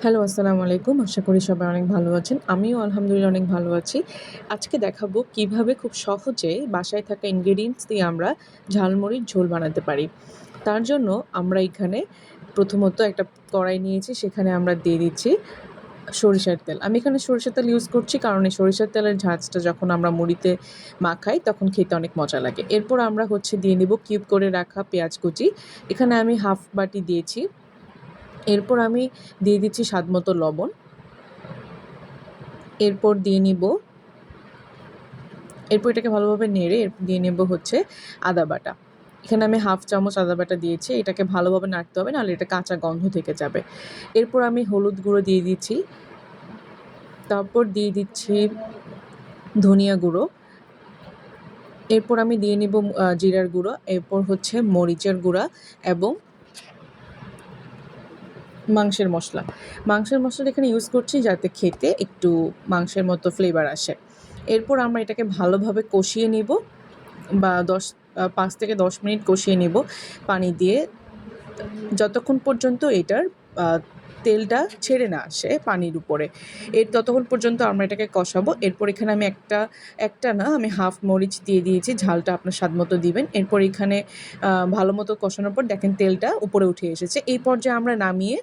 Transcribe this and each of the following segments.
Hello, আসসালামু আলাইকুম। আশা করি সবাই অনেক ভালো আছেন। আমিও আলহামদুলিল্লাহ অনেক ভালো আছি। আজকে দেখাবো কিভাবে খুব সহজে বাসায় থাকা ingredients দিয়ে আমরা ঝালমুড়ির ঝোল বানাতে পারি। তার জন্য আমরা এখানে প্রথমত একটা কড়াই নিয়েছি, সেখানে আমরা দিয়ে দিচ্ছি সরিষার তেল। আমি এখানে সরিষার তেল ইউজ করছি কারণ এই সরিষার তেলের ঝাঁঝটা যখন আমরা মুড়িতে মাখাই তখন খেতে অনেক মজা লাগে। এরপর আমরা দিয়ে নিব কিউব করে রাখা পেঁয়াজ কুচি। এখানে আমি হাফ বাটি দিয়েছি। এরপর আমি দিয়ে দিচ্ছি স্বাদমতো লবণ। এরপর দিয়ে নিব এরপর এটাকে ভালোভাবে নেড়ে দিয়ে নেব আদা বাটা। এখানে আমি হাফ চামচ আদা বাটা দিয়েছি। এটাকে ভালোভাবে নাড়তে হবে, নাহলে এটা কাঁচা গন্ধ থেকে যাবে। এরপর আমি হলুদ গুঁড়ো দিয়ে দিচ্ছি। তারপর দিয়ে দিচ্ছি ধনিয়া গুঁড়ো। এরপর আমি দিয়ে নিব জিরার গুঁড়ো। এরপর মরিচের গুঁড়া এবং মাংসের মশলা। মাংসের মশলাটা এখানে ইউজ করছি যাতে খেতে একটু মাংসের মতো ফ্লেভার আসে। এরপর আমরা এটাকে ভালোভাবে কষিয়ে নিব বা ৫ থেকে ১০ মিনিট কষিয়ে নিব পানি দিয়ে, যতক্ষণ পর্যন্ত এটার আ তেলটা ছেড়ে না আসে পানির উপরে। ততক্ষণ পর্যন্ত আমরা এটাকে কষাবো। এরপর এখানে আমি একটা না, আমি হাফ মরিচ দিয়ে দিয়েছি। ঝালটা আপনার স্বাদমতো দিবেন। এরপর এখানে ভালোমতো কষানোর পর দেখেন তেলটা উপরে উঠে এসেছে। এই পর্যায়ে আমরা নামিয়ে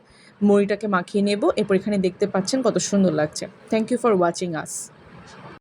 মুড়িটাকে মাখিয়ে নেব। এরপর এখানে দেখতে পাচ্ছেন কত সুন্দর লাগছে। Thank you for watching us.